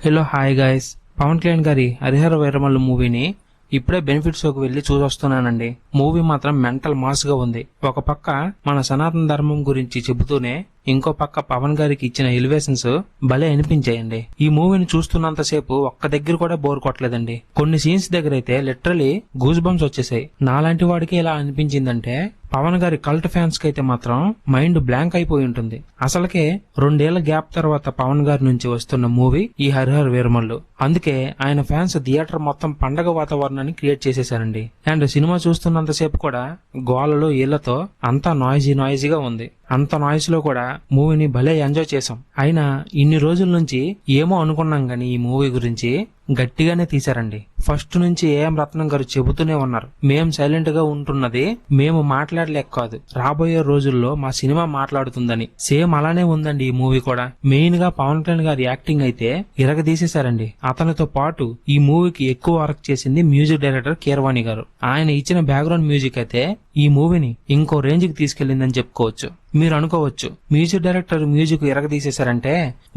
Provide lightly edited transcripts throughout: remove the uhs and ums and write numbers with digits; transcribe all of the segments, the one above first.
Hello hi guys, Pawan Kalyan గారి హరిహర వీరమల్లు మూవీని ఇప్పుడే బెనిఫిట్ షోకి వెళ్లి చూసొస్తున్నానండి. మూవీ మాత్రం మెంటల్ మాస్ గా ఉంది. ఒక పక్క మన సనాతన ధర్మం గురించి చెబుతూనే ఇంకో పక్క పవన్ గారికి ఇచ్చిన ఎలివేషన్స్ భలే అనిపించాయండి. ఈ మూవీని చూస్తున్నంతసేపు ఒక్క దగ్గర కూడా బోర్ కొట్టలేదండి. కొన్ని సీన్స్ దగ్గర అయితే లిటరలీ గూస్ బంప్స్ వచ్చేసాయి. నాలాంటి వాడికి ఇలా అనిపించిందంటే పవన్ గారి కల్ట్ ఫ్యాన్స్ కి అయితే మాత్రం మైండ్ బ్లాంక్ అయిపోయి ఉంటుంది. అసలుకే 2 ఏళ్ల గ్యాప్ తర్వాత పవన్ గారి నుంచి వస్తున్న మూవీ ఈ హరిహర వీరమల్లు. అందుకే ఆయన ఫ్యాన్స్ థియేటర్ మొత్తం పండగ వాతావరణాన్ని క్రియేట్ చేసేసారండి. అండ్ సినిమా చూస్తున్నంతసేపు కూడా గోలలో ఏళ్లతో అంతా నాయిజీగా ఉంది. అంత నాయిస్ లో కూడా మూవీని భలే ఎంజాయ్ చేసాం. అయినా ఇన్ని రోజుల నుంచి ఏమో అనుకున్నాం గానీ ఈ మూవీ గురించి గట్టిగానే తీశారండి. ఫస్ట్ నుంచి ఏఎం రత్నం గారు చెబుతూనే ఉన్నారు, మేం సైలెంట్ గా ఉంటున్నది మేము మాట్లాడలేక కాదు, రాబోయే రోజుల్లో మా సినిమా మాట్లాడుతుందని. సేమ్ అలానే ఉందండి ఈ మూవీ కూడా. మెయిన్ గా పవన్ కళ్యాణ్ గారి యాక్టింగ్ అయితే ఇరగదీసేశారండి. అతనితో పాటు ఈ మూవీకి ఎక్కువ వర్క్ చేసింది మ్యూజిక్ డైరెక్టర్ కీరవాణి గారు. ఆయన ఇచ్చిన బ్యాక్గ్రౌండ్ మ్యూజిక్ అయితే ఈ మూవీని ఇంకో రేంజ్ కి తీసుకెళ్లిందని చెప్పుకోవచ్చు. మీరు అనుకోవచ్చు, మ్యూజిక్ డైరెక్టర్ మ్యూజిక్ ఎరగదీసేశారంటే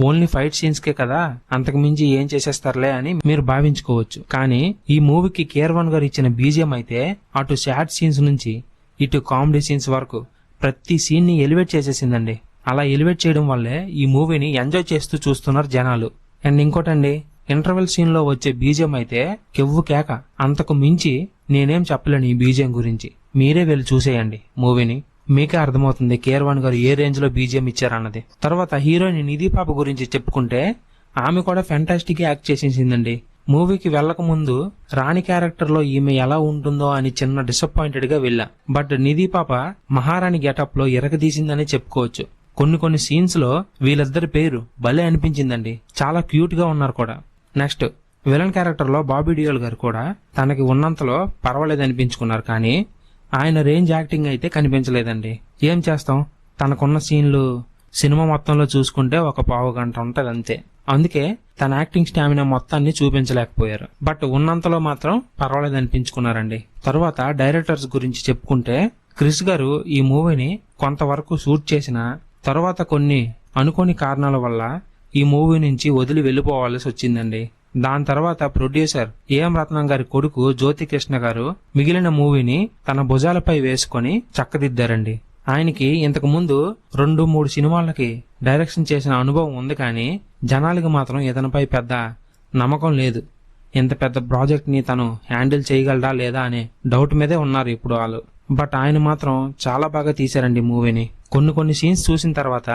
ఓన్లీ ఫైట్ సీన్స్ కే కదా, అంతకు మించి ఏం చేసేస్తారులే అని మీరు భావించుకోవచ్చు. కానీ ఈ మూవీకి కీరవాణి గారు ఇచ్చిన బీజిఎం అయితే అటు సాడ్ సీన్స్ నుంచి ఇటు కామెడీ సీన్స్ వరకు ప్రతి సీన్ ని ఎలివేట్ చేసేసిందండి. అలా ఎలివేట్ చేయడం వల్లే ఈ మూవీని ఎంజాయ్ చేస్తూ చూస్తున్నారు జనాలు. అండ్ ఇంకోటండి, ఇంటర్వెల్ సీన్ లో వచ్చే బీజిఎం అయితే కెవ్వు కేక. అంతకు మించి నేనేం చెప్పలేను ఈ బీజిఎం గురించి. మీరే వెళ్ళి చూసేయండి మూవీని, మీకే అర్థమవుతుంది కీరవాణి గారు ఏ రేంజ్ లో బీజిఎం ఇచ్చారన్నది. తర్వాత హీరోయిన్ నిధి పాప గురించి చెప్పుకుంటే ఆమె కూడా ఫ్యాంటాస్టిక్ యాక్ట్ చేసేసిందండి. మూవీకి వెళ్లక ముందు రాణి క్యారెక్టర్ లో ఈమె ఎలా ఉంటుందో అని చిన్న డిసప్పాయింటెడ్ గా వెళ్ళా. బట్ నిధి పాప మహారాణి గెటప్ లో ఎరగదీసిందని చెప్పుకోవచ్చు. కొన్ని సీన్స్ లో వీళ్ళిద్దరి పేరు భలే అనిపించిందండి. చాలా క్యూట్ గా ఉన్నారు కూడా. నెక్స్ట్ విలన్ క్యారెక్టర్ లో బాబీ డియోల్ గారు కూడా తనకి ఉన్నంతలో పర్వాలేదు అనిపించుకున్నారు. కానీ ఆయన రేంజ్ యాక్టింగ్ అయితే కనిపించలేదండి. ఏం చేస్తాం, తనకున్న సీన్లు సినిమా మొత్తంలో చూసుకుంటే ఒక పావు గంట ఉంటది అంతే. అందుకే తన యాక్టింగ్ స్టామినా మొత్తాన్ని చూపించలేకపోయారు. బట్ ఉన్నంతలో మాత్రం పర్వాలేదు అనిపించుకున్నారండి. తర్వాత డైరెక్టర్స్ గురించి చెప్పుకుంటే క్రిస్ గారు ఈ మూవీని కొంతవరకు షూట్ చేసిన తర్వాత కొన్ని అనుకోని కారణాల వల్ల ఈ మూవీ నుంచి వదిలి వెళ్లిపోవాల్సి వచ్చిందండి. దాని తర్వాత ప్రొడ్యూసర్ ఏఎం రత్నం గారి కొడుకు జ్యోతి కృష్ణ గారు మిగిలిన మూవీని తన భుజాలపై వేసుకుని చక్కదిద్దారండి. ఆయనకి ఇంతకు ముందు 2-3 సినిమాలకి డైరెక్షన్ చేసిన అనుభవం ఉంది, కానీ జనాలకి మాత్రం ఇతనిపై పెద్ద నమ్మకం లేదు. ఇంత పెద్ద ప్రాజెక్ట్ ని తను హ్యాండిల్ చేయగలడా లేదా అనే డౌట్ మీదే ఉన్నారు ఇప్పుడు వాళ్ళు. బట్ ఆయన మాత్రం చాలా బాగా తీశారండి మూవీని. కొన్ని సీన్స్ చూసిన తర్వాత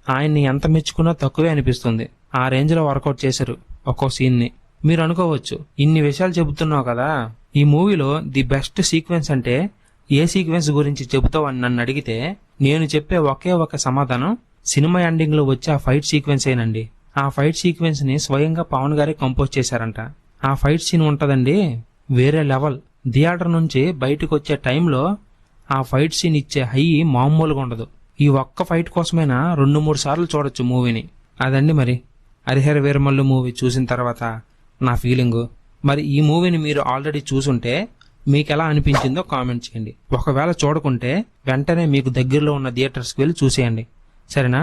ఆయన్ని ఎంత మెచ్చుకున్నా తక్కువే అనిపిస్తుంది. ఆ రేంజ్ లో వర్కౌట్ చేశారు ఒక్కో సీన్ ని. మీరు అనుకోవచ్చు, ఇన్ని విషయాలు చెబుతున్నావు కదా, ఈ మూవీలో ది బెస్ట్ సీక్వెన్స్ అంటే ఏ సీక్వెన్స్ గురించి చెబుతావు అని నన్ను అడిగితే నేను చెప్పే ఒకే ఒక సమాధానం సినిమా ఎండింగ్ లో వచ్చే ఆ ఫైట్ సీక్వెన్స్ ఏనండి. ఆ ఫైట్ సీక్వెన్స్ ని స్వయంగా పవన్ గారే కంపోజ్ చేశారంట. ఆ ఫైట్ సీన్ ఉంటదండి వేరే లెవెల్. థియేటర్ నుంచి బయటకు వచ్చే టైంలో ఆ ఫైట్ సీన్ ఇచ్చే హై మామూలుగా ఉండదు. ఈ ఒక్క ఫైట్ కోసమైనా 2-3 సార్లు చూడొచ్చు మూవీని. అదండి మరి హరిహర వీరమల్లు మూవీ చూసిన తర్వాత నా ఫీలింగు. మరి ఈ మూవీని మీరు ఆల్రెడీ చూసుంటే మీకు ఎలా అనిపించిందో కామెంట్ చేయండి. ఒకవేళ చూడకుంటే వెంటనే మీకు దగ్గరలో ఉన్న థియేటర్స్కి వెళ్ళి చూసేయండి, సరేనా?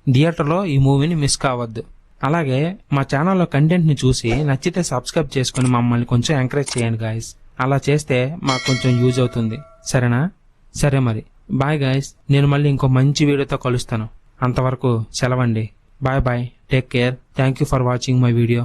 థియేటర్లో ఈ మూవీని మిస్ కావద్దు. అలాగే మా ఛానల్లో కంటెంట్ ని చూసి నచ్చితే సబ్స్క్రైబ్ చేసుకుని మమ్మల్ని కొంచెం ఎంకరేజ్ చేయండి గాయస్. అలా చేస్తే మాకు కొంచెం యూజ్ అవుతుంది, సరేనా? సరే మరి బాయ్ గాయస్, నేను మళ్ళీ ఇంకో మంచి వీడియోతో కలుస్తాను. అంతవరకు సెలవండి. Bye bye, take care. Thank you for watching my video.